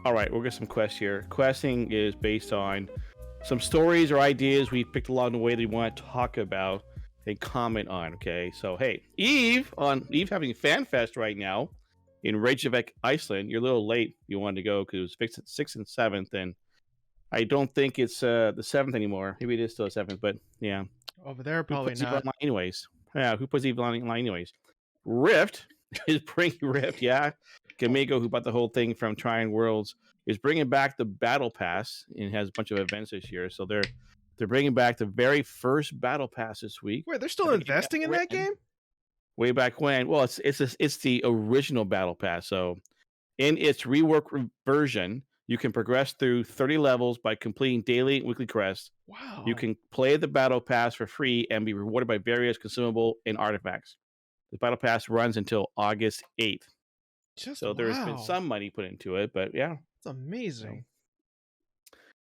All right, we'll get some quests here. Questing is based on some stories or ideas we picked along the way that we want to talk about and comment on. Okay, so hey, Eve having FanFest right now in Reykjavik, Iceland. You're a little late. You wanted to go because it was fixed at 6th and 7th, and I don't think it's the 7th anymore. Maybe it is still the 7th, but yeah. Over there, Who probably puts Eve not. online anyways? Yeah, who puts Eve online anyways? Rift is bringing Rift, yeah. Gamigo, who bought the whole thing from Trying Worlds, is bringing back the Battle Pass and has a bunch of events this year. So they're bringing back the very first Battle Pass this week. Wait, they're still investing in that game? Way back when. Well, it's the original Battle Pass. So in its rework version, you can progress through 30 levels by completing daily and weekly quests. Wow. You can play the Battle Pass for free and be rewarded by various consumable and artifacts. The Battle Pass runs until August 8th. So there's been some money put into it, but yeah. It's amazing.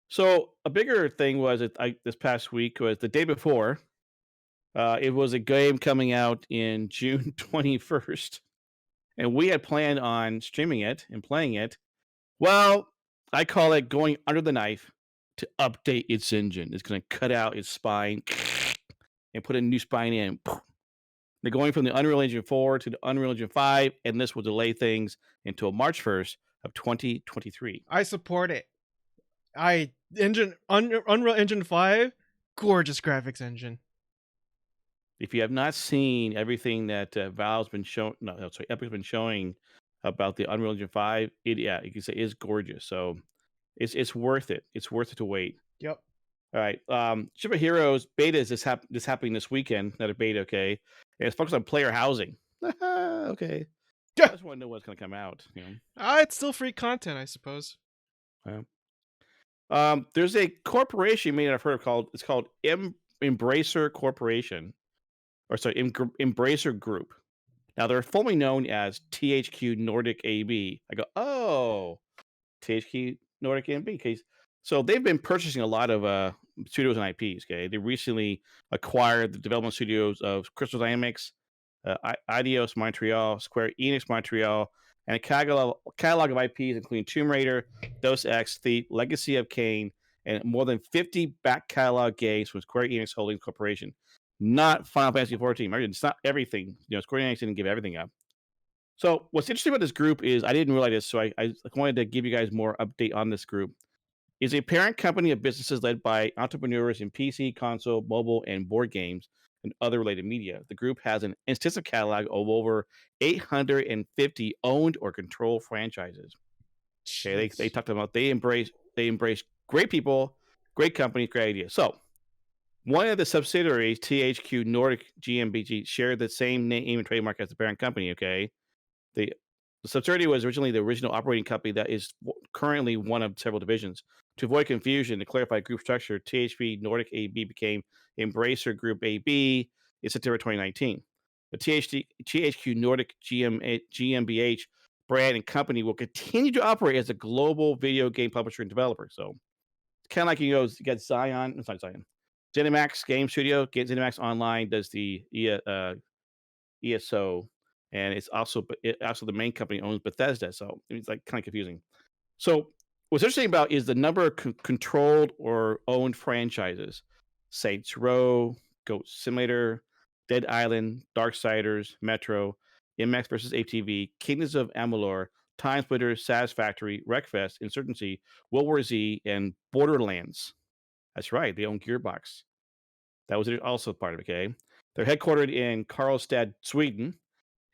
So a bigger thing was this past week was the day before. It was a game coming out in June 21st. And we had planned on streaming it and playing it. Well, I call it going under the knife to update its engine. It's going to cut out its spine and put a new spine in. They're going from the Unreal Engine 4 to the Unreal Engine 5, and this will delay things until March 1st of 2023. I support it. Unreal Engine 5, gorgeous graphics engine. If you have not seen everything that Epic's been showing about the Unreal Engine 5, you can say is gorgeous. So it's worth it. It's worth it to wait. Yep. All right. Superheroes beta is this happening this weekend. Another beta, okay. And it's focused on player housing. Okay. I just want to know what's going to come out. You know? It's still free content, I suppose. There's a corporation you may not have heard of called Embracer Corporation. Embracer Group. Now they're formerly known as THQ Nordic AB. I go, oh, THQ Nordic AB. So they've been purchasing a lot of studios and IPs. Okay, they recently acquired the development studios of Crystal Dynamics, Eidos Montreal, Square Enix Montreal, and a catalog of IPs including Tomb Raider, Deus Ex, Thief, Legacy of Kain, and more than 50 back catalog games from Square Enix Holdings Corporation. Not Final Fantasy 14. It's not everything. Square Enix didn't give everything up. So what's interesting about this group is I didn't realize this, so I wanted to give you guys more update on this group. It's a parent company of businesses led by entrepreneurs in PC, console, mobile, and board games and other related media. The group has an extensive catalog of over 850 owned or controlled franchises. Okay, they talked about they embrace great people, great companies, great ideas. So one of the subsidiaries, THQ Nordic GmbH, shared the same name and trademark as the parent company. Okay, the subsidiary was originally the original operating company that is currently one of several divisions. To avoid confusion, to clarify group structure, THQ Nordic AB became Embracer Group AB in September 2019. The THQ Nordic GmbH brand and company will continue to operate as a global video game publisher and developer. So it's kind of like you got Zion. It's not Zion. ZeniMax Game Studio, ZeniMax Online does the ESO, and it's also the main company owns Bethesda, so it's like kind of confusing. So what's interesting about is the number of controlled or owned franchises: Saints Row, Goat Simulator, Dead Island, Darksiders, Metro, MX vs. ATV, Kingdoms of Amalur, Time Splitter, Satisfactory, Wreckfest, Insurgency, World War Z, and Borderlands. That's right, they own Gearbox. That was also part of it. Okay, they're headquartered in Karlstad, Sweden.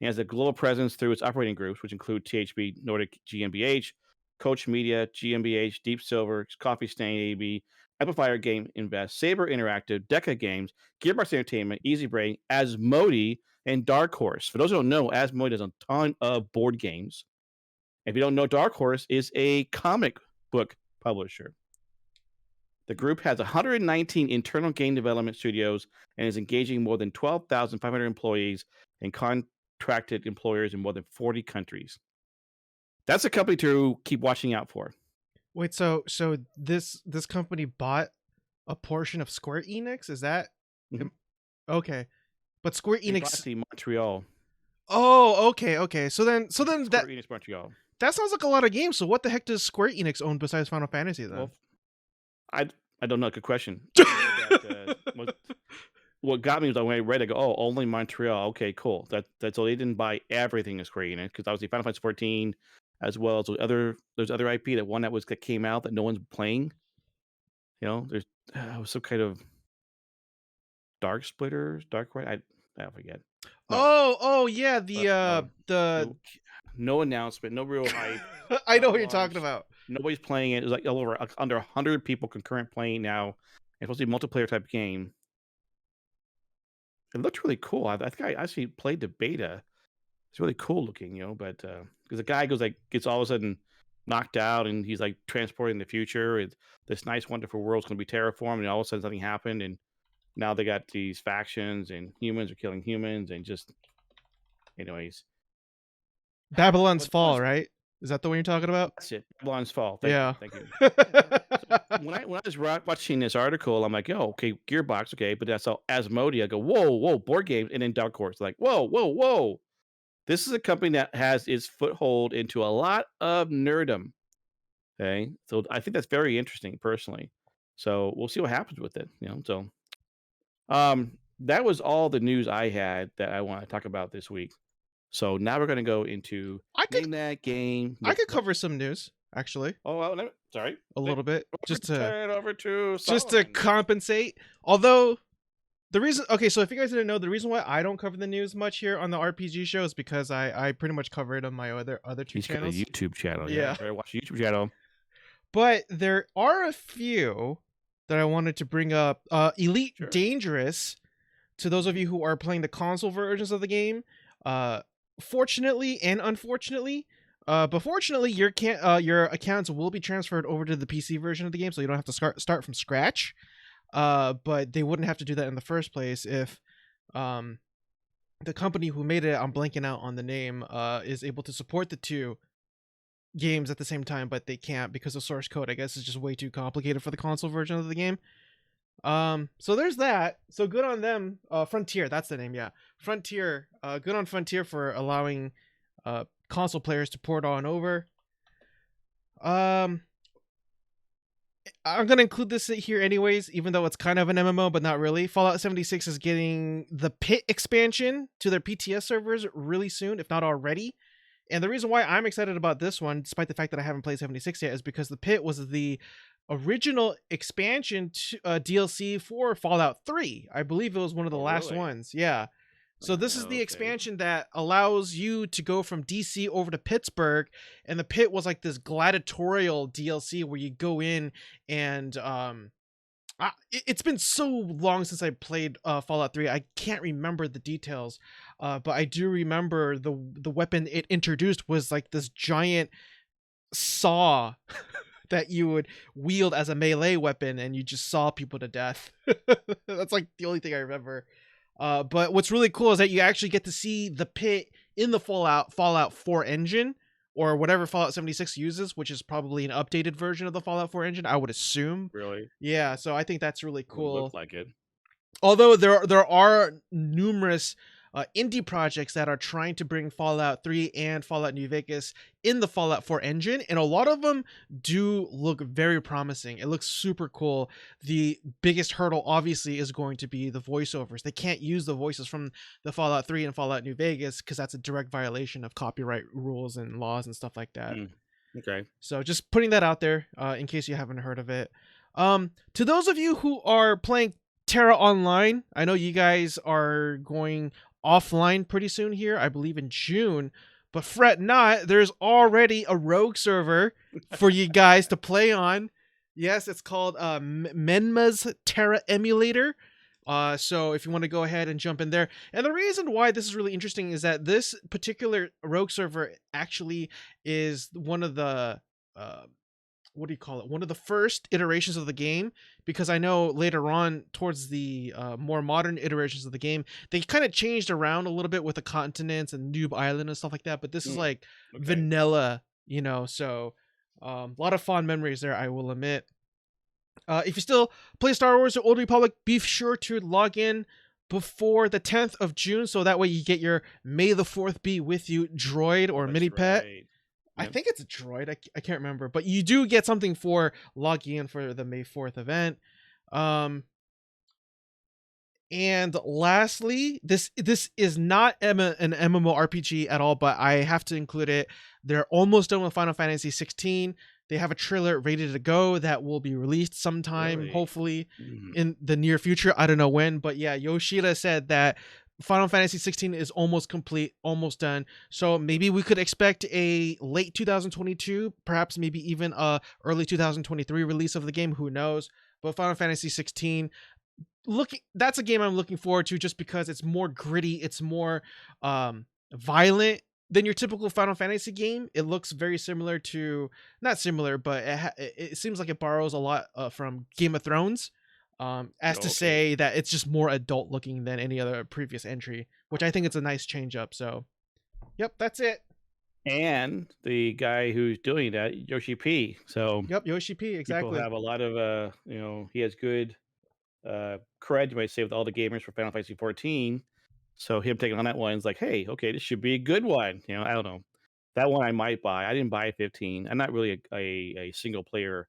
It has a global presence through its operating groups, which include THQ Nordic GmbH, Coach Media GmbH, Deep Silver, Coffee Stain AB, Amplifier Game Invest, Saber Interactive, Deca Games, Gearbox Entertainment, Easy Brain, Asmodee, and Dark Horse. For those who don't know, Asmodee does a ton of board games. If you don't know, Dark Horse is a comic book publisher. The group has 119 internal game development studios and is engaging more than 12,500 employees and contracted employers in more than 40 countries. That's a company to keep watching out for. Wait, so this company bought a portion of Square Enix? Is that okay? But Square Enix bought the Montreal. Oh, okay. So then Square Enix Montreal. that sounds like a lot of games. So what the heck does Square Enix own besides Final Fantasy then? Well, I don't know. Good question. I know that, what got me was when I read it, I go, oh, only Montreal. Okay, cool. That's all. They didn't buy everything as Square Enix because obviously Final Fantasy 14, as well as there's other IP, that one that came out that no one's playing. You know, there's was some kind of Dark Splitters, Dark Right. I forget. No, Oh yeah, the no announcement, no real hype. I know what you're talking about. Nobody's playing it. It was like under 100 people concurrent playing now. It's supposed to be a multiplayer type game. It looked really cool. I think I actually played the beta. It's really cool looking, you know. But because the guy gets all of a sudden knocked out, and he's like transporting the future. And this nice, wonderful world's going to be terraformed, and all of a sudden something happened, and now they got these factions, and humans are killing humans, and just, anyways. Babylon's Fall, right? Is that the one you're talking about? That's it. Babylon's Fall. Thank you. So when I was watching this article, I'm like, oh, okay, Gearbox, okay, but that's all Asmodee. I go, whoa, board games, and then Dark Horse, like, whoa. This is a company that has its foothold into a lot of nerdom. Okay, so I think that's very interesting, personally. So we'll see what happens with it. You know, so that was all the news I had that I want to talk about this week. So now we're going to go into Name That Game. I could cover some news, actually. Oh, well, sorry. A little bit. Just to compensate. Although, the reason... Okay, so if you guys didn't know, the reason why I don't cover the news much here on the RPG show is because I pretty much cover it on my other two channels. He's got a YouTube channel. Yeah. Better watch the YouTube channel. But there are a few that I wanted to bring up. Elite Dangerous, to those of you who are playing the console versions of the game, fortunately and unfortunately, but fortunately your accounts will be transferred over to the PC version of the game, so you don't have to start from scratch. But they wouldn't have to do that in the first place if the company who made it, I'm blanking out on the name, is able to support the two games at the same time, but they can't because of source code. I guess it's just way too complicated for the console version of the game. So there's that. So good on them. Frontier, that's the name. Yeah, Frontier. Good on Frontier for allowing console players to port on over. I'm gonna include this here anyways, even though it's kind of an MMO, but not really. Fallout 76 is getting the Pit expansion to their PTS servers really soon, if not already. And the reason why I'm excited about this one, despite the fact that I haven't played 76 yet, is because the Pit was the original expansion to, DLC for Fallout 3. I believe it was one of the last ones. Yeah. So this is the expansion that allows you to go from DC over to Pittsburgh, and the Pit was like this gladiatorial DLC where you go in and it's been so long since I played Fallout 3. I can't remember the details, but I do remember the weapon it introduced was like this giant saw that you would wield as a melee weapon, and you just saw people to death. That's like the only thing I remember. But what's really cool is that you actually get to see the Pit in the Fallout 4 engine, or whatever Fallout 76 uses, which is probably an updated version of the Fallout 4 engine, I would assume. Really? Yeah, so I think that's really cool. Looks like it. Although there are numerous indie projects that are trying to bring Fallout 3 and Fallout New Vegas in the Fallout 4 engine, and a lot of them do look very promising. It looks super cool. The biggest hurdle obviously is going to be the voiceovers. They can't use the voices from the Fallout 3 and Fallout New Vegas because that's a direct violation of copyright rules and laws and stuff like that. Okay. So just putting that out there in case you haven't heard of it. To those of you who are playing Terra Online, I know you guys are going offline pretty soon here, I believe in June, but fret not, there's already a rogue server for you guys to play on. Yes, it's called Menma's Terra Emulator. So if you want to go ahead and jump in there. And the reason why this is really interesting is that this particular rogue server actually is one of the what do you call it? One of the first iterations of the game, because I know later on towards the more modern iterations of the game, they kind of changed around a little bit with the continents and Noob Island and stuff like that. But this is like vanilla, you know, so a lot of fond memories there, I will admit. If you still play Star Wars or Old Republic, be sure to log in before the 10th of June, so that way you get your May the 4th be with you droid or mini pet. I Yep. think it's a droid. I can't remember, but you do get something for logging in for the May 4th event. And lastly, this is not an MMORPG at all, but I have to include it. They're almost done with Final Fantasy 16. They have a trailer ready to go that will be released sometime, Really? hopefully Mm. in the near future. I don't know when, but yeah, Yoshida said that Final Fantasy 16 is almost complete, almost done. So maybe we could expect a late 2022, perhaps maybe even a early 2023 release of the game. Who knows? But Final Fantasy 16, that's a game I'm looking forward to just because it's more gritty, it's more violent than your typical Final Fantasy game. It looks very similar to, not similar, but it seems like it borrows a lot from Game of Thrones, as to Okay. say that it's just more adult looking than any other previous entry, which I think it's a nice change up. So yep, that's it. And the guy who's doing that, Yoshi P. So Yep, Yoshi P, people exactly. have a lot of he has good cred, you might say, with all the gamers for Final Fantasy 14. So him taking on that one is like, hey, okay, this should be a good one. I don't know. That one I might buy. I didn't buy 15. I'm not really a single player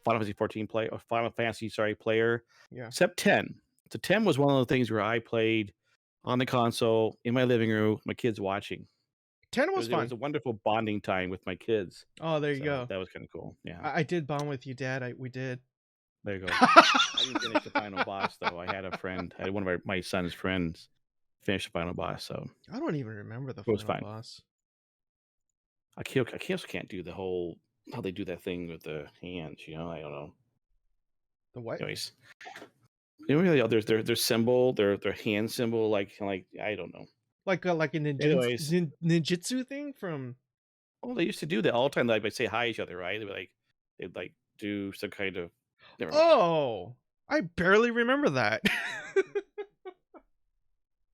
Final Fantasy 14 player or Final Fantasy player. Yeah. Except 10. So 10 was one of the things where I played on the console in my living room, my kids watching. 10 was It fun. was a wonderful bonding time with my kids. Oh, there you go. That was kind of cool. Yeah. I did bond with you, Dad. We did. There you go. I didn't finish the final boss though. I had one of my son's friends finish the final boss, so I don't even remember the it was final fine. boss. I also can't do the whole how they do that thing with the hands. I don't know. The what? Anyways, there's their symbol, their hand symbol, like I don't know. Like a Anyways, ninjutsu thing from. well, they used to do that all the time. Like they say hi to each other, right? They'd like do some kind of. Never mind. Oh, I barely remember that.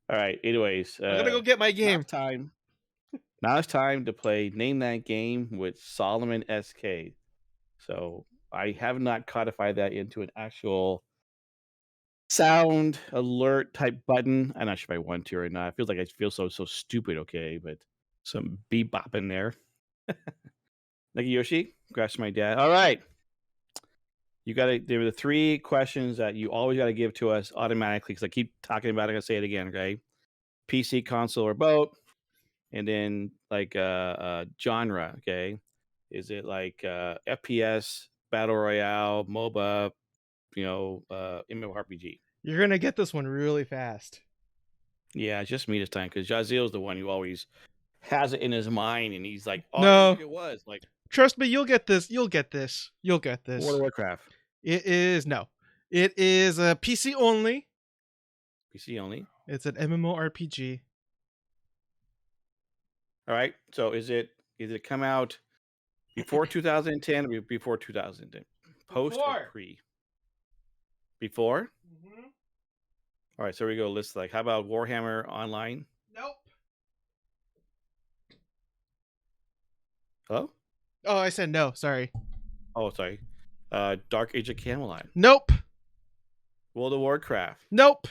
All right. Anyways, I'm gonna go get my game. Now it's time to play Name That Game with Solomon SK. So I have not codified that into an actual sound alert type button. I'm not sure if I want to or not. It feels like I feel so stupid, okay, but some bebop in there. Thank you, Yoshi. Congrats to my dad. All right. There were the 3 questions that you always got to give to us automatically because I keep talking about it. I'm going to say it again, okay? PC, console, or both. And then genre, okay? Is it like FPS, Battle Royale, MOBA, MMORPG? You're gonna get this one really fast. Yeah, it's just me this time because Jazil's the one who always has it in his mind and he's like, oh, No. I didn't think it was. Like, trust me, you'll get this. You'll get this. You'll get this. World of Warcraft. It is a PC only. PC only. It's an MMORPG. All right. So is it come out before 2010 or before 2010? Post or pre? Before? Mm-hmm. All right. So we go. Let's how about Warhammer Online? Nope. Hello? Oh, I said no. Sorry. Oh, sorry. Dark Age of Camelot. Nope. World of Warcraft. Nope.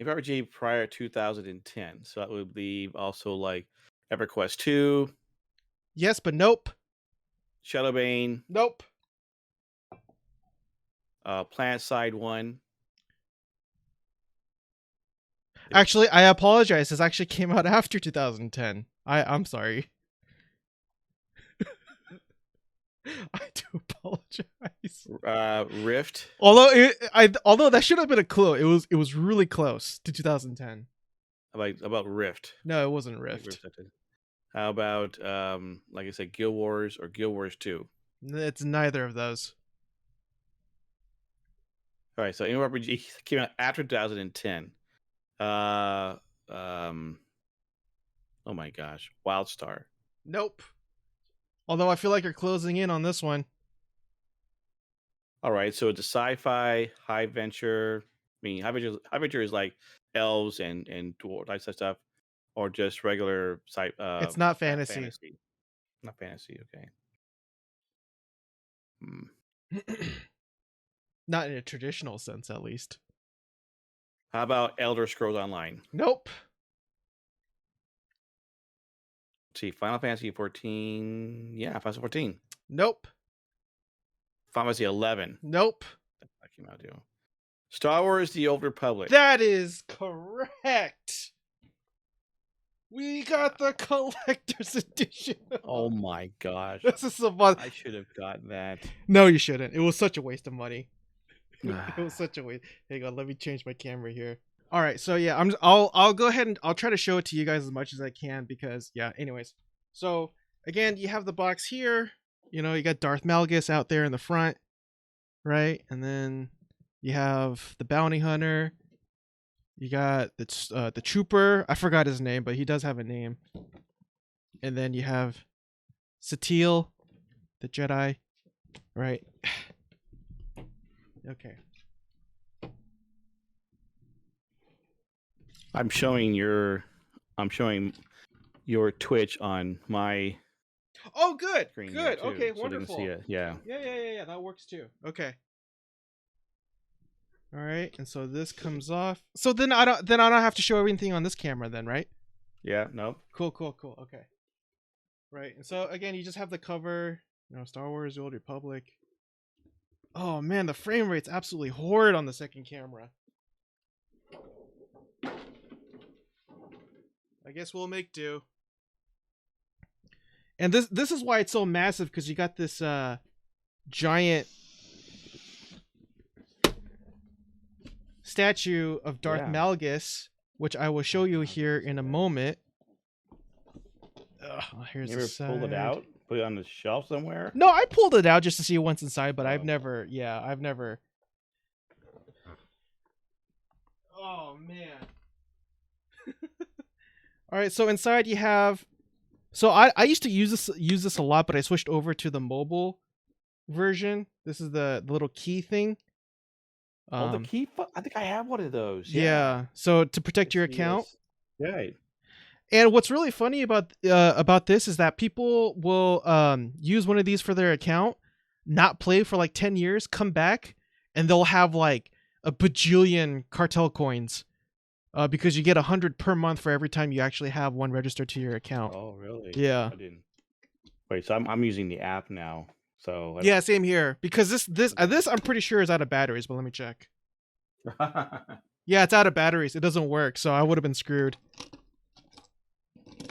RPG prior to 2010. So that would be also like EverQuest 2. Yes, but nope. Shadowbane. Nope. PlanetSide 1. Actually, I apologize. This actually came out after 2010. I'm sorry. I do apologize. Rift. Although that should have been a clue. It was really close to 2010. About Rift. No, it wasn't Rift. How about like I said, Guild Wars or Guild Wars 2? It's neither of those. All right, so MMORPG came out after 2010. Oh my gosh, WildStar. Nope. Although I feel like you're closing in on this one. All right, so it's a sci-fi, high venture. I mean, high venture is like elves and dwarves, type stuff, or just regular it's not fantasy. Not fantasy. Okay. Not in a traditional sense, at least. How about Elder Scrolls Online? Nope. see, Final Fantasy 14. Yeah, Final Fantasy 14. Nope. Final Fantasy 11. Nope. That came out too. Star Wars: The Old Republic. That is correct. We got the collector's edition. Oh my gosh. This is so fun. I should have gotten that. No, you shouldn't. It was such a waste of money. It was such a waste. Hang on, let me change my camera here. All right, so yeah, I'll go ahead and I'll try to show it to you guys as much as I can because yeah. Anyways, so again, you have the box here. You know, you got Darth Malgus out there in the front, right? And then you have the bounty hunter. You got the trooper. I forgot his name, but he does have a name. And then you have Satele, the Jedi, right? Okay. I'm showing your Twitch on my Oh, good. screen. Good. Here too, Okay, so wonderful. They can see it. Yeah. Yeah. That works too. Okay. All right, and so this comes off. So then I don't have to show everything on this camera then, right? Yeah. Nope. Cool. Okay. Right. And so again, you just have the cover, you know, Star Wars: The Old Republic. Oh man, the frame rate's absolutely horrid on the second camera. I guess we'll make do. And this is why it's so massive, because you got this giant statue of Darth Malgus, which I will show you here in a moment. Here's You the ever side. pulled it out, put it on the shelf somewhere? No, I pulled it out just to see what's inside, but I've never. Oh man. All right, so inside you have. So I used to use this a lot, but I switched over to the mobile version. This is the little key thing. The key. I think I have one of those. Yeah. So to protect your account. Right. And what's really funny about this is that people will use one of these for their account, not play for like 10 years, come back, and they'll have like a bajillion cartel coins. Because you get 100 per month for every time you actually have one registered to your account. Oh, really? Yeah. I didn't. Wait, so I'm using the app now. So yeah, same here. Because this I'm pretty sure is out of batteries, but let me check. Yeah, it's out of batteries. It doesn't work, so I would have been screwed.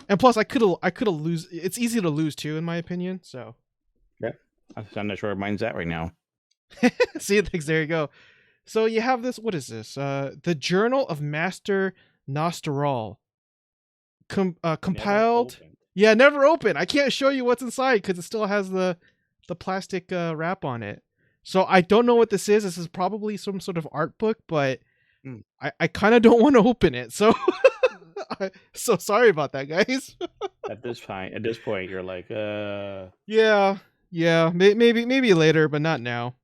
And plus, I could have lose. It's easy to lose too, in my opinion. So. Yeah, I'm not sure where mine's at right now. See, there you go. So you have this. What is this? The Journal of Master Nostaral. Compiled. Never open. I can't show you what's inside because it still has the plastic wrap on it. So I don't know what this is. This is probably some sort of art book, but I kind of don't want to open it. So so sorry about that, guys. At this point, you're like, Yeah, maybe later, but not now.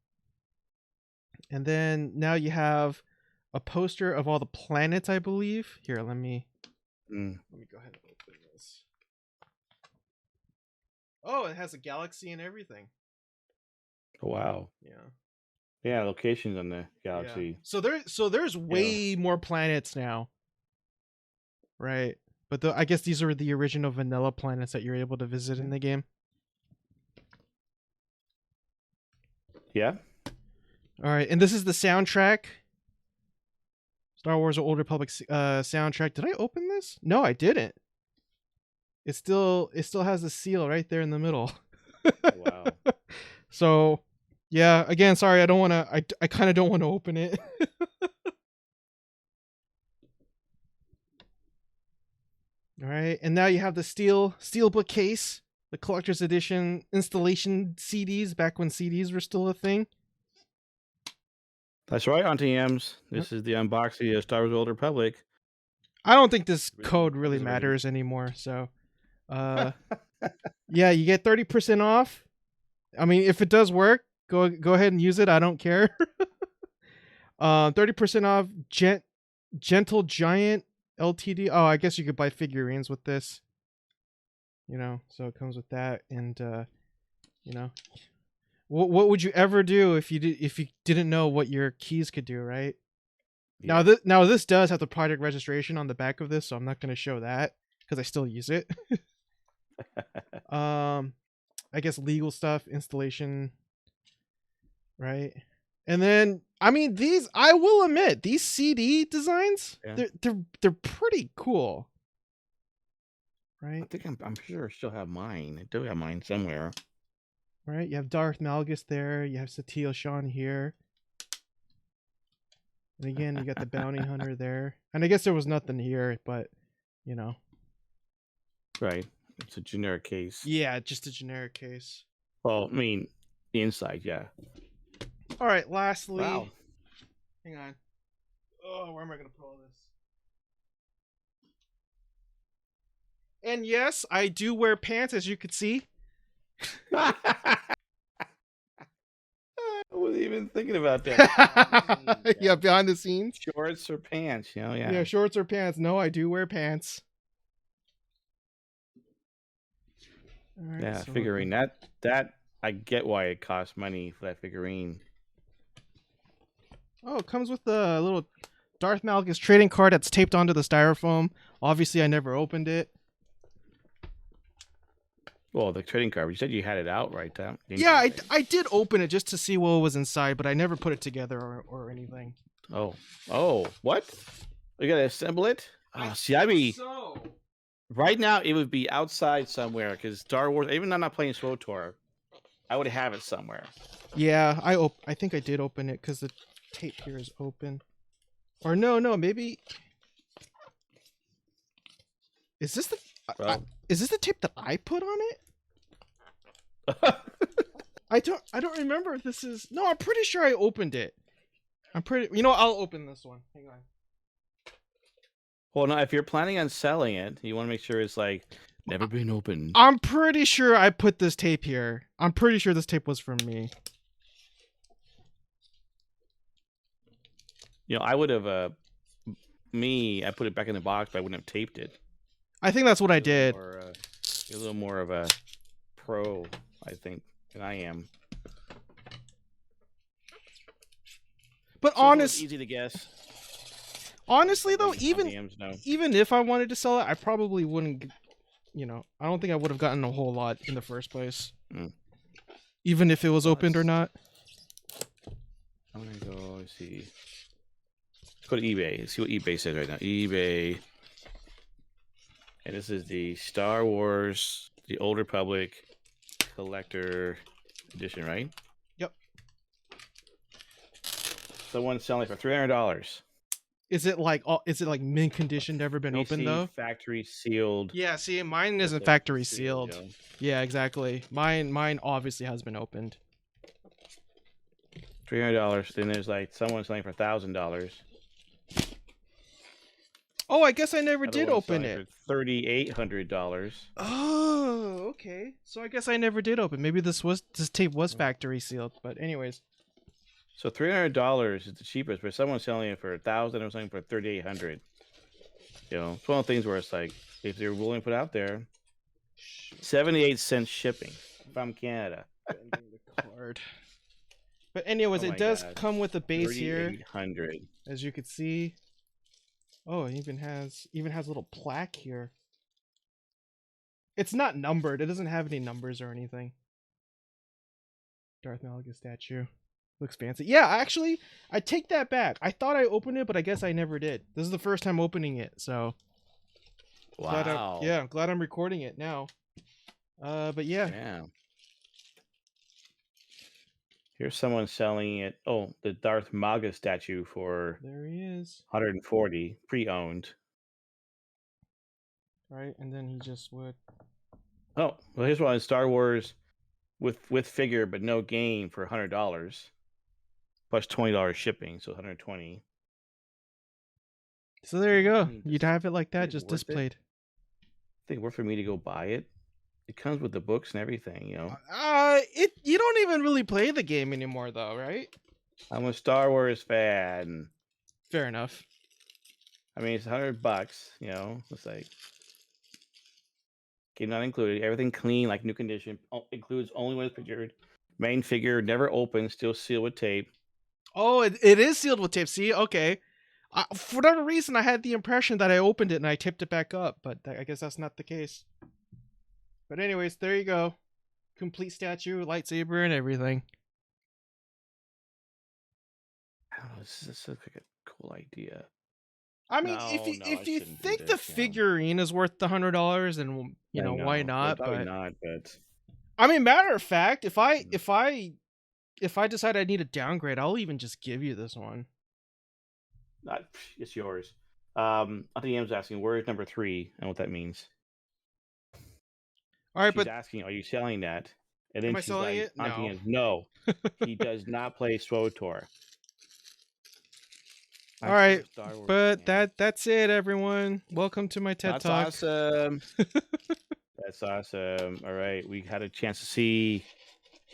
And then now you have a poster of all the planets, I believe. Here, let me go ahead and open this. Oh, it has a galaxy and everything. Oh, wow. Yeah, locations on the galaxy. Yeah. So there's way more planets now. Right. But I guess these are the original vanilla planets that you're able to visit in the game. Yeah. All right, and this is the soundtrack. Star Wars: Old Republic soundtrack. Did I open this? No, I didn't. It still has the seal right there in the middle. Wow. So, yeah. Again, sorry. I don't want to. I kind of don't want to open it. All right, and now you have the steelbook case, the collector's edition installation CDs. Back when CDs were still a thing. That's right, Auntie Ems. This is the unboxing of Star Wars: Old Republic. I don't think this code really matters anymore. So, yeah, you get 30% off. I mean, if it does work, go ahead and use it. I don't care. 30% off Gentle Giant LTD. Oh, I guess you could buy figurines with this. You know, so it comes with that, and you know. What would you ever do if you didn't know what your keys could do, right? Yeah. Now this does have the product registration on the back of this, so I'm not going to show that because I still use it. I guess legal stuff, installation, right? And then I mean these, I will admit, these CD designs, Yeah. they're pretty cool. I Right? think I'm sure I still have mine. I do have mine somewhere. Right? You have Darth Malgus there, you have Satele Shan here. And again, you got the bounty hunter there. And I guess there was nothing here, but you know. Right. It's a generic case. Yeah, just a generic case. Well, I mean, the inside, yeah. All right, lastly. Wow. Hang on. Oh, where am I going to pull this? And yes, I do wear pants, as you could see. I wasn't even thinking about that. Yeah, behind the scenes. Shorts or pants, you know, yeah. Yeah, shorts or pants. No, I do wear pants. All right, Yeah, so figurine. That I get why it costs money for that figurine. Oh, it comes with a little Darth Malgus trading card that's taped onto the styrofoam. Obviously, I never opened it. Well, the trading card. You said you had it out, right? Yeah, I did open it just to see what was inside, but I never put it together or anything. Oh, what? We gotta assemble it? Oh, see, I mean, So right now it would be outside somewhere because Star Wars. Even though I'm not playing SWTOR, I would have it somewhere. yeah, I think I did open it because the tape here is open. Or no, maybe. Is this the is this the tape that I put on it? I don't remember if this is. No, I'm pretty sure I opened it. You know what, I'll open this one. Hang on. Well, no, if you're planning on selling it, you want to make sure it's like never been opened. I'm pretty sure I put this tape here. I'm pretty sure this tape was from me. You know, I would have I put it back in the box, but I wouldn't have taped it. I think that's what I did. You're a little more of a pro, I think, than I am. But So it's easy to guess. honestly though, DMs, no. even if I wanted to sell it, I probably wouldn't. You know, I don't think I would have gotten a whole lot in the first place. Even if it was opened or not. I'm gonna go. Let's see. Let's go to eBay. Let's see what eBay says right now. eBay. And this is the Star Wars, the Old Republic collector edition, right? Yep. Someone's selling it for $300. Is it like mint condition, never been opened though? Factory sealed. Yeah, see, mine isn't That's factory sealed, sealed. yo. Yeah, exactly. Mine obviously has been opened. $300. Then there's like someone selling for $1,000. Oh, I guess I never did open it. For $3,800. Oh, okay. So I guess I never did open. Maybe this tape was factory sealed. But anyways. So $300 is the cheapest, but someone's selling it for $1,000 or something for $3,800. You know, it's one of the things where it's like, if they're willing to put out there, 78 cents shipping from Canada. The card. But anyways, it does come with a base here, $3,800. as you can see. Oh, it even has a little plaque here. It's not numbered. It doesn't have any numbers or anything. Darth Malgus statue. Looks fancy. Yeah, actually, I take that back. I thought I opened it, but I guess I never did. This is the first time opening it, so. Wow. I'm glad I'm recording it now. But yeah. Yeah. Here's someone selling it. Oh, the Darth Malgus statue for there he is. $140, pre-owned. Right, and then he just would. Oh, well, here's one: Star Wars with figure but no game for $100, plus $20 shipping, so $120. So there you go. You'd have it like that, just worth it? displayed. I think worth for me to go buy it. It comes with the books and everything, you know. You don't even really play the game anymore, though, right? I'm a Star Wars fan. Fair enough. I mean, it's $100, you know. It's like game not included. Everything clean, like new condition. Includes only when it's pictured. Main figure never opened, still sealed with tape. Oh, it is sealed with tape. See, okay. For whatever reason, I had the impression that I opened it and I tipped it back up, but I guess that's not the case. But anyways, there you go. Complete statue, lightsaber, and everything. Oh, this looks like a cool idea. I mean, No, I if you shouldn't do think the this. figurine is worth the $100, then I why know. not? Probably But not, but I mean, matter of fact, if I Mm. decide I need a downgrade, I'll even just give you this one. not, it's yours. I think Am's asking, where is number 3 and what that means. All right, She's but asking, are you selling that? And am then I she's selling like, it? Auntie No. Am, no, he does not play SWOTOR. All I'm such right, a Star Wars but fan. that's it, everyone. Welcome to my TED That's Talk. awesome. That's awesome. All right, we had a chance to see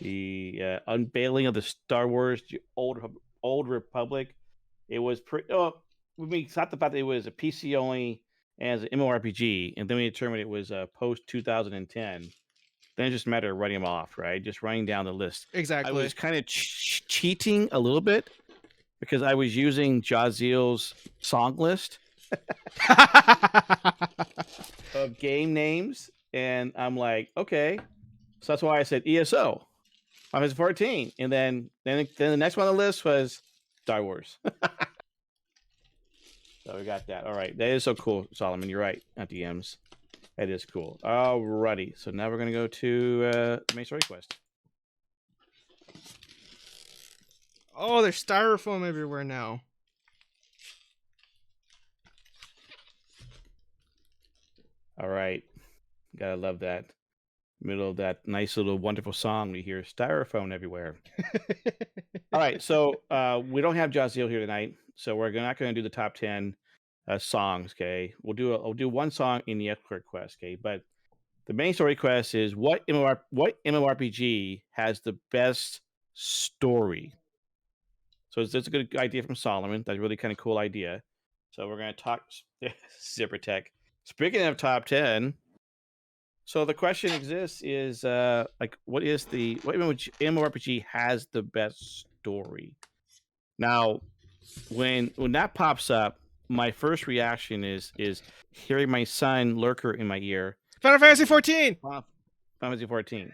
the unveiling of the Star Wars Old Republic. It was pretty. Oh, we thought the fact that it was a PC only as an MMORPG, and then we determined it was post 2010. Then it's just a matter of writing them off, right? Just writing down the list. I Exactly. was kind of cheating a little bit because I was using Jazil's song list of game names, and I'm like, okay, so that's why I said ESO. I was 14, and then the next one on the list was Star Wars. So we got that. All right, that is so cool, Solomon. You're right. Not DMs. That is cool. Alrighty, so now we're gonna go to main story quest. Oh, there's styrofoam everywhere now. All right, gotta love that. Middle of that nice little wonderful song, we hear styrofoam everywhere. All right, so we don't have Jazeel here tonight, so we're not going to do the top 10 songs. Okay, we'll do one song in the expert quest. Okay, but the main story quest is what MMORPG has the best story. So it's a good idea from Solomon. That's a really kind of cool idea. So we're going to talk Zipper Tech. Speaking of top 10, so the question exists is like what MMORPG has the best story? Now, when that pops up, my first reaction is hearing my son Lurker in my ear. Final Fantasy 14. Final Fantasy 14.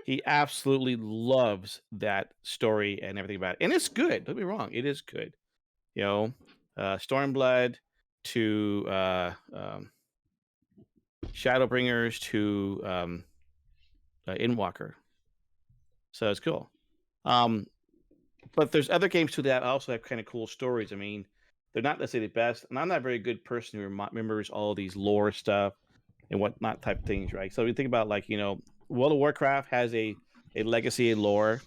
He absolutely loves that story and everything about it, and it's good. Don't be wrong, it is good. You know, Stormblood to Shadowbringers to Endwalker. So it's cool. But there's other games too that also have kind of cool stories. I mean, they're not necessarily the best, and I'm not a very good person who remembers all these lore stuff and whatnot type things, right? So we think about like World of Warcraft has a legacy lore.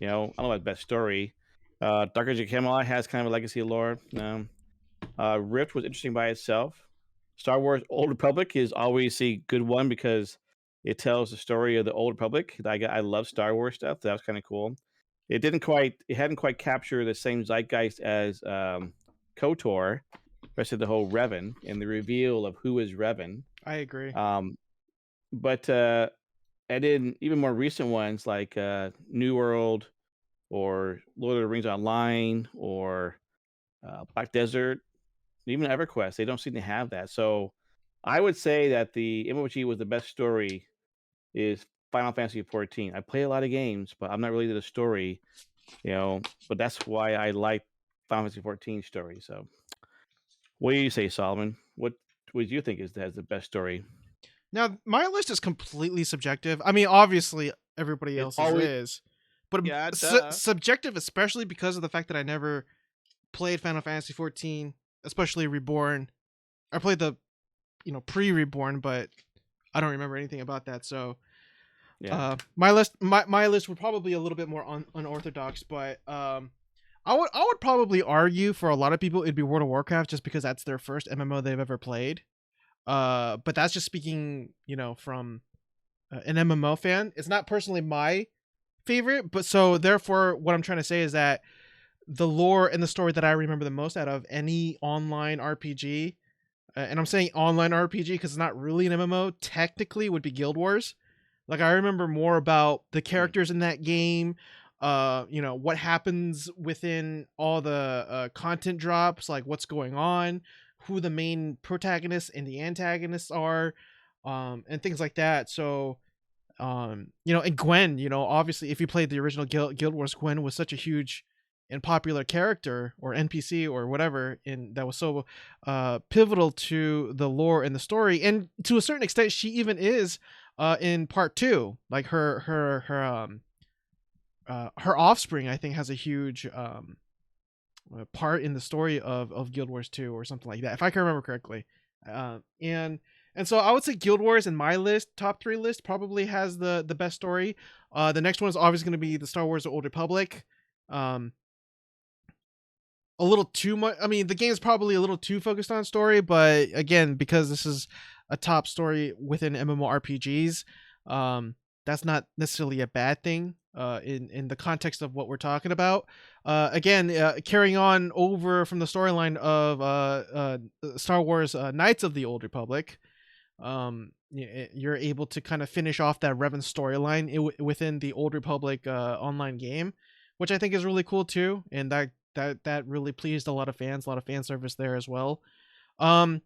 I don't know about the best story. Dark Age of Camelot has kind of a legacy lore. Rift was interesting by itself. Star Wars Old Republic is always a good one because it tells the story of the Old Republic. I love Star Wars stuff. That was kind of cool. It hadn't quite captured the same zeitgeist as KOTOR, especially the whole Revan and the reveal of who is Revan. I agree. But and then even more recent ones like New World or Lord of the Rings Online or Black Desert, even EverQuest, they don't seem to have that. So I would say that the MMORPG was the best story is Final Fantasy 14. I play a lot of games, but I'm not really to the story, but that's why I like Final Fantasy 14 story. So what do you say, Solomon? What do you think has the best story? Now, my list is completely subjective. I mean, obviously, everybody It's else's always is. But yeah, duh. subjective, especially because of the fact that I never played Final Fantasy 14, especially Reborn. I played the, pre-Reborn, but I don't remember anything about that. So, Yeah. my list would probably a little bit more unorthodox, but I would probably argue for a lot of people it'd be World of Warcraft just because that's their first MMO they've ever played. But that's just speaking, from an MMO fan. It's not personally my favorite, but so therefore what I'm trying to say is that the lore and the story that I remember the most out of any online RPG, and I'm saying online RPG because it's not really an MMO, technically would be Guild Wars. Like I remember more about the characters in that game, what happens within all the content drops, like what's going on, who the main protagonists and the antagonists are, and things like that. So you know, and Gwen, you know, obviously if you played the original Guild Wars, Gwen was such a huge and popular character or NPC or whatever, in that was so pivotal to the lore and the story, and to a certain extent she even is in part 2. Like her offspring, I think, has a huge part in the story of Guild Wars 2 or something like that, if I can remember correctly. And so I would say Guild Wars in my list, top 3 list, probably has the best story. The next one is obviously going to be the Star Wars: The Old Republic. A little too much. I mean, the game is probably a little too focused on story, but again, because this is a top story within MMORPGs, that's not necessarily a bad thing in the context of what we're talking about. Again, carrying on over from the storyline of Star Wars Knights of the Old Republic, you're able to kind of finish off that Revan storyline within the Old Republic online game, which I think is really cool too, and that really pleased a lot of fans, a lot of fan service there as well. And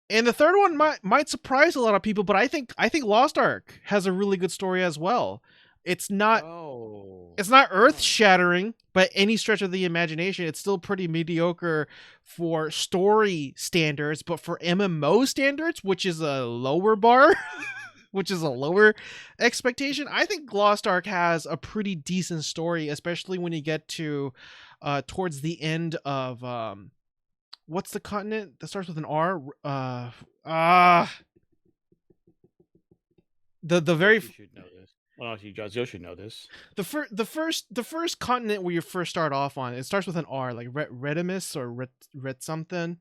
the third one might surprise a lot of people, but I think Lost Ark has a really good story as well. It's not earth shattering by any stretch of the imagination. It's still pretty mediocre for story standards, but for MMO standards, which is a lower bar, which is a lower expectation, I think Lost Ark has a pretty decent story, especially when you get to towards the end of what's the continent that starts with an R? The very You should know this. Well, actually, Joe should know this. the first continent where you first start off on, it starts with an R, like Redimus or Red something.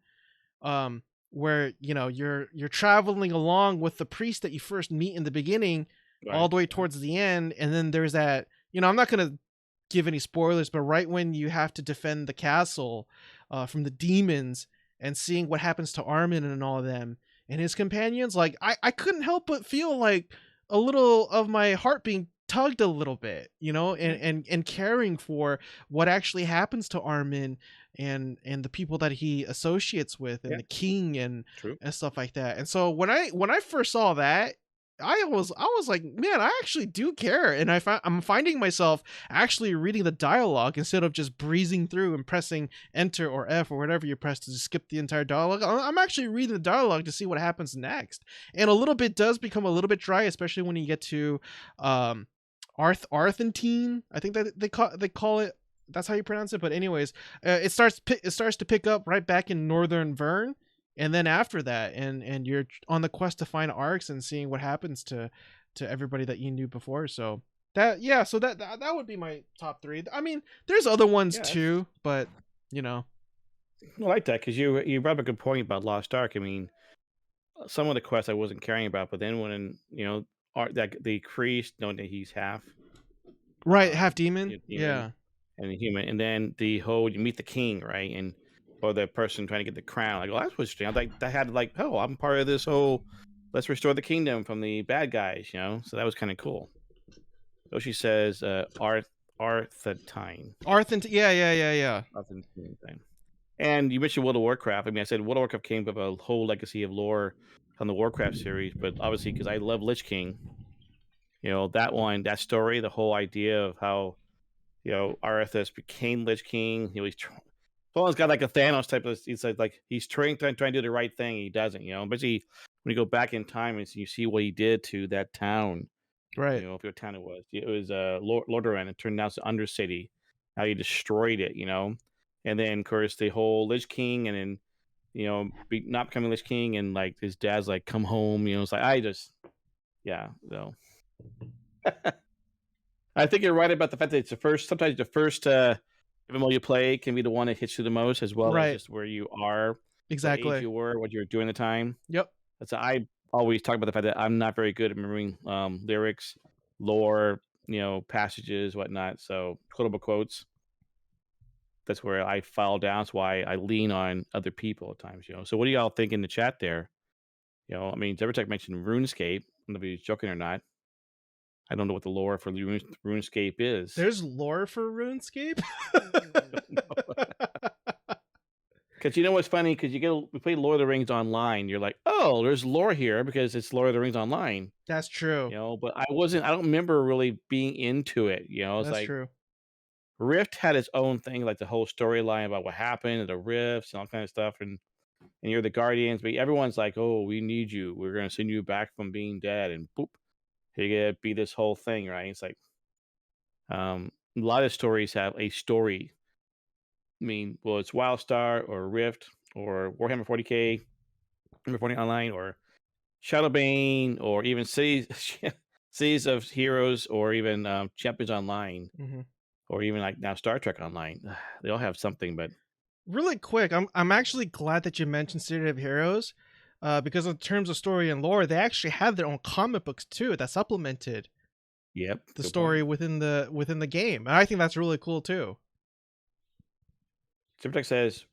Where, you know, you're traveling along with the priest that you first meet in the beginning, Right. all the way towards the end, and then there's that, you know, I'm not gonna give any spoilers, but right when you have to defend the castle from the demons, and seeing what happens to Armin and all of them and his companions, like I couldn't help but feel like a little of my heart being tugged a little bit, you know, and caring for what actually happens to Armin and the people that he associates with, and Yeah. the king and True. stuff like that. And so when I first saw that, I was like, man, I actually do care, and I'm finding myself actually reading the dialogue instead of just breezing through and pressing enter or F or whatever you press to just skip the entire dialogue. I'm actually reading the dialogue to see what happens next, and a little bit does become a little bit dry, especially when you get to Arthentine. I think that they call it. That's how you pronounce it. But anyways, it starts to pick up right back in Northern Vern. And then after that, and you're on the quest to find arcs and seeing what happens to everybody that you knew before. So that would be my top 3. I mean, there's other ones too, but you know, I like that because you brought up a good point about Lost Ark. I mean, some of the quests I wasn't caring about, but then when, you know, that the priest, knowing that he's half half demon, yeah, and a human, and then the whole you meet the king, right, and or the person trying to get the crown. Like, oh, that's what's interesting. I like that had like, oh, I'm part of this whole let's restore the kingdom from the bad guys, you know. So that was kind of cool. So she says, Arthentine. Yeah. Arthentine thing. And you mentioned World of Warcraft. I mean, I said World of Warcraft came with a whole legacy of lore on the Warcraft series, but obviously because I love Lich King, you know, that story, the whole idea of how, you know, Arthas became Lich King. You know, Someone's got like a Thanos type of. He's like he's trying to do the right thing. And he doesn't, you know. But when you go back in time and you see what he did to that town, right? You know, what town it was. It was Lordaeron. It turned out to Undercity. How he destroyed it, you know. And then of course the whole Lich King, and then, you know, not becoming Lich King, and like his dad's like, come home, you know. It's like so. I think you're right about the fact that sometimes the first MMO you play can be the one that hits you the most, as well as just where you are, exactly, what age you were, what you were doing at the time. Yep. That's I always talk about the fact that I'm not very good at remembering lyrics, lore, you know, passages, whatnot. So quotable quotes. That's where I fall down. That's why I lean on other people at times, you know. So what do y'all think in the chat there? You know, I mean, Zevertech mentioned RuneScape. I don't know if he's joking or not. I don't know what the lore for RuneScape is. There's lore for RuneScape? Because you know what's funny? Because we play Lord of the Rings online. You're like, oh, there's lore here because it's Lord of the Rings online. That's true. You know, but I don't remember really being into it. You know, it's That's like true. Rift had its own thing, like the whole storyline about what happened and the rifts and all kind of stuff. And you're the Guardians, but everyone's like, oh, we need you. We're going to send you back from being dead. And boop, you get to be this whole thing, right? It's like, a lot of stories have a story. I mean, well, it's WildStar or Rift or Warhammer 40K, Warhammer 40 Online, or Shadowbane, or even Cities of Heroes, or even Champions Online, or even like now Star Trek Online. They all have something, but really quick, I'm actually glad that you mentioned City of Heroes, because in terms of story and lore, they actually have their own comic books too that supplemented the story within the game, and I think that's really cool too. Simtex says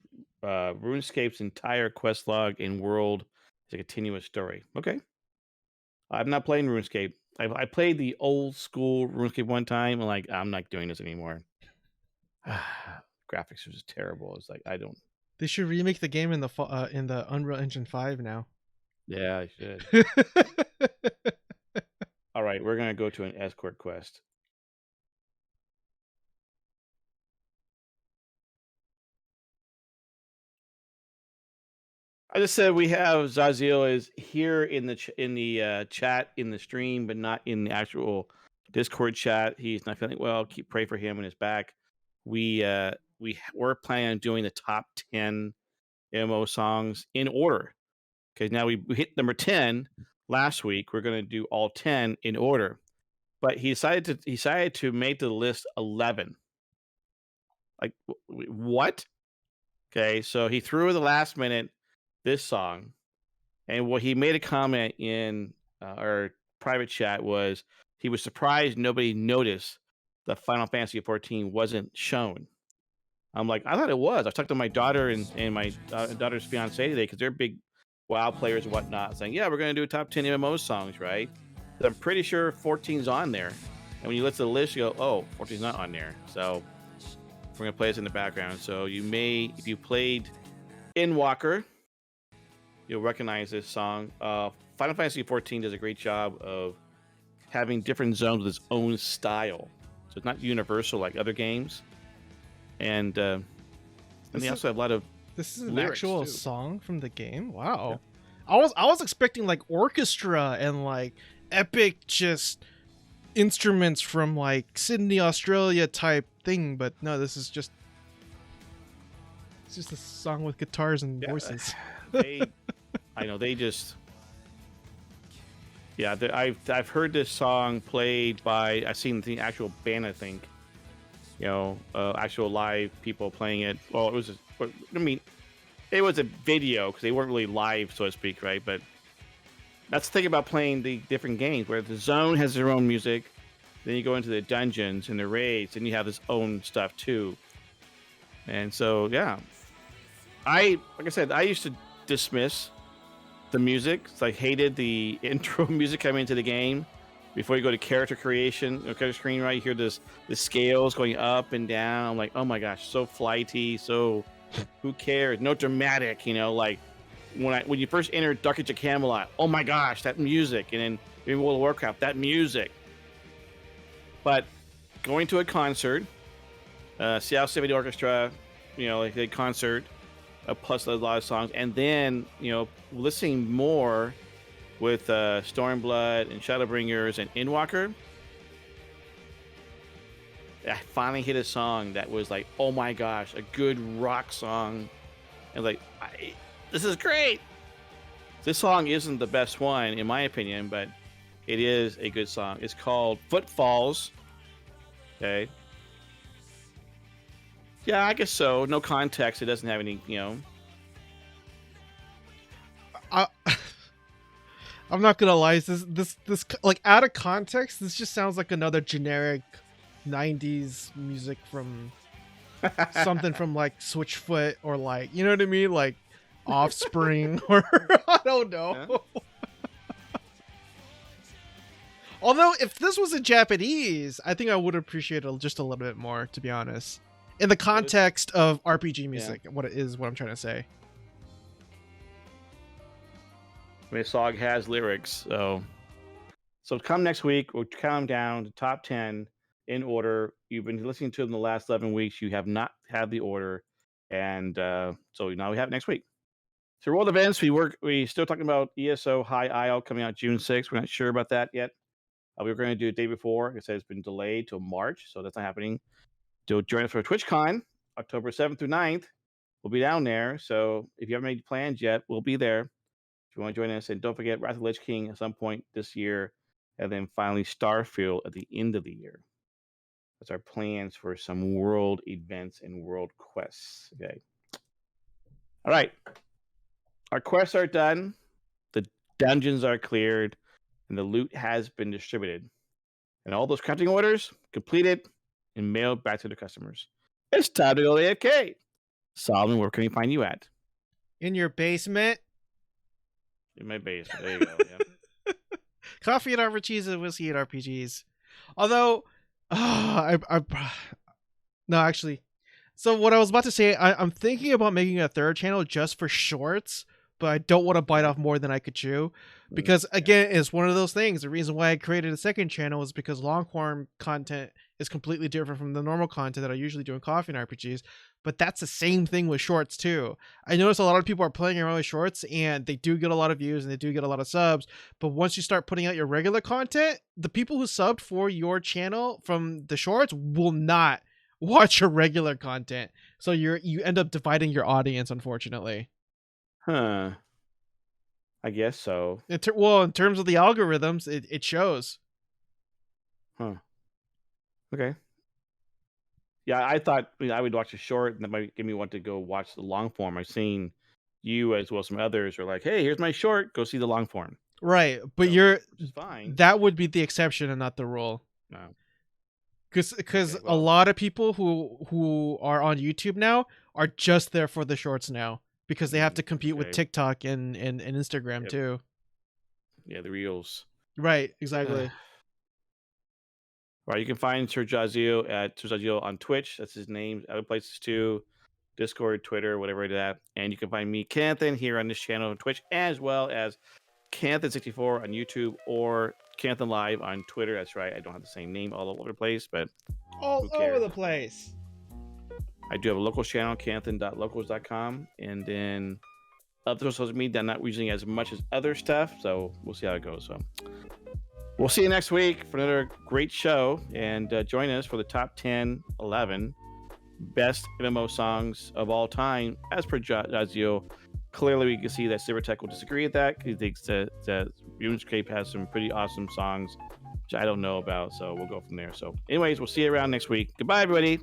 RuneScape's entire quest log and world is a continuous story. Okay. I'm not playing RuneScape. I played the old school RuneScape one time, and like, I'm not doing this anymore. Graphics are just terrible. It's like, I don't. They should remake the game in the Unreal Engine 5 now. Yeah, I should. All right, we're gonna go to an escort quest. I just said we have Zaziel is here in the chat in the stream, but not in the actual Discord chat. He's not feeling well. Pray for him and his back. We're planning on doing the top 10 MMO songs in order. Okay, now we hit number 10 last week. We're going to do all 10 in order, but he decided to make the list 11. Like, what? Okay, so he threw in the last minute this song, and what he made a comment in our private chat was he was surprised nobody noticed the Final Fantasy XIV wasn't shown. I'm like, I thought it was. I talked to my daughter and my daughter's fiance today because they're big WoW players and whatnot, saying, yeah, we're going to do a top 10 MMO songs, right? But I'm pretty sure 14's on there. And when you listen to the list, you go, oh, 14's not on there. So we're going to play this in the background. So you may, if you played Endwalker, you'll recognize this song. Final Fantasy XIV does a great job of having different zones with its own style. So it's not universal like other games. And they also have a lot of This is an actual song from the game? Wow. Yeah. I was expecting like orchestra and like epic just instruments from like Sydney, Australia type thing, but no, this is just a song with guitars and voices. I know they just I've heard this song played by, I've seen the actual band, I think, actual live people playing it. Well, it was it was a video because they weren't really live, so to speak, right? But that's the thing about playing the different games, where the zone has their own music, then you go into the dungeons and the raids, and you have this own stuff too. And so, yeah, like I said, I used to dismiss the music. So I hated the intro music coming into the game. Before you go to character creation or character screen, right? You hear the scales going up and down. I'm like, oh my gosh, so flighty, so who cares? No dramatic, like when you first enter Dark Age of Camelot, oh my gosh, that music, and then in World of Warcraft, that music. But going to a concert, Seattle Symphony Orchestra, like a concert, plus a lot of songs, and then listening more with Stormblood and Shadowbringers and Endwalker, I finally hit a song that was like, oh my gosh, a good rock song. And like, this is great. This song isn't the best one, in my opinion, but it is a good song. It's called Footfalls. Okay. Yeah, I guess so. No context. It doesn't have any, I'm not gonna lie. This like out of context, this just sounds like another generic 90s music from something from like Switchfoot or like, you know what I mean, like Offspring or I don't know. Yeah. Although if this was in Japanese, I think I would appreciate it just a little bit more, to be honest. in the context of RPG music. What I'm trying to say. I mean, song has lyrics, so come next week. We'll count them down to top 10 in order. You've been listening to them the last 11 weeks. You have not had the order, and so now we have it next week. So world events, we still talking about ESO High Isle coming out June 6th. We're not sure about that yet. We were going to do it the day before. Like I said, it's been delayed till March, so that's not happening. Do join us for TwitchCon, October 7th through 9th. We'll be down there. So if you haven't made plans yet, we'll be there. If you want to join us, and don't forget Wrath of the Lich King at some point this year, and then finally Starfield at the end of the year. That's our plans for some world events and world quests. Okay. All right. Our quests are done. The dungeons are cleared, and the loot has been distributed. And all those crafting orders completed and mailed back to the customers. It's time to go to AFK. Solomon, where can we find you at? In your basement. In my basement. There you go. Yeah. Coffee and RPGs and whiskey and RPGs. Although, no, actually. So what I was about to say, I'm thinking about making a third channel just for shorts, but I don't want to bite off more than I could chew. Because, again, it's one of those things. The reason why I created a second channel is because long-form content is completely different from the normal content that I usually do in Coffee and RPGs. But that's the same thing with shorts, too. I notice a lot of people are playing around with shorts, and they do get a lot of views, and they do get a lot of subs. But once you start putting out your regular content, the people who subbed for your channel from the shorts will not watch your regular content. So you end up dividing your audience, unfortunately. Huh. I guess so. In terms of the algorithms, it shows. Huh. Okay. Yeah, I thought I would watch a short, and that might give me want to go watch the long form. I've seen you as well as some others are like, "Hey, here's my short. Go see the long form." Right, but So, you're which is fine. that would be the exception and not the rule. No. Because Okay, a lot of people who are on YouTube now are just there for the shorts now because they have to compete with Okay. TikTok and Instagram too. Yeah, the reels. Right, exactly. Right, you can find Sir Jazio at Sir Jazio on Twitch. That's his name. Other places too. Discord, Twitter, whatever it is. And you can find me, Canthan, here on this channel on Twitch, as well as Canthan64 on YouTube or Canthan Live on Twitter. That's right. I don't have the same name all over the place, but All who cares? over the place. I do have a local channel, canthan.locals.com, and then other social media I'm not using as much as other stuff, so we'll see how it goes. So we'll see you next week for another great show, and join us for the top 10, 11 best MMO songs of all time, as per Jazio. Clearly, we can see that Cybertech will disagree with that. He thinks that RuneScape has some pretty awesome songs, which I don't know about, so we'll go from there. So anyways, we'll see you around next week. Goodbye, everybody.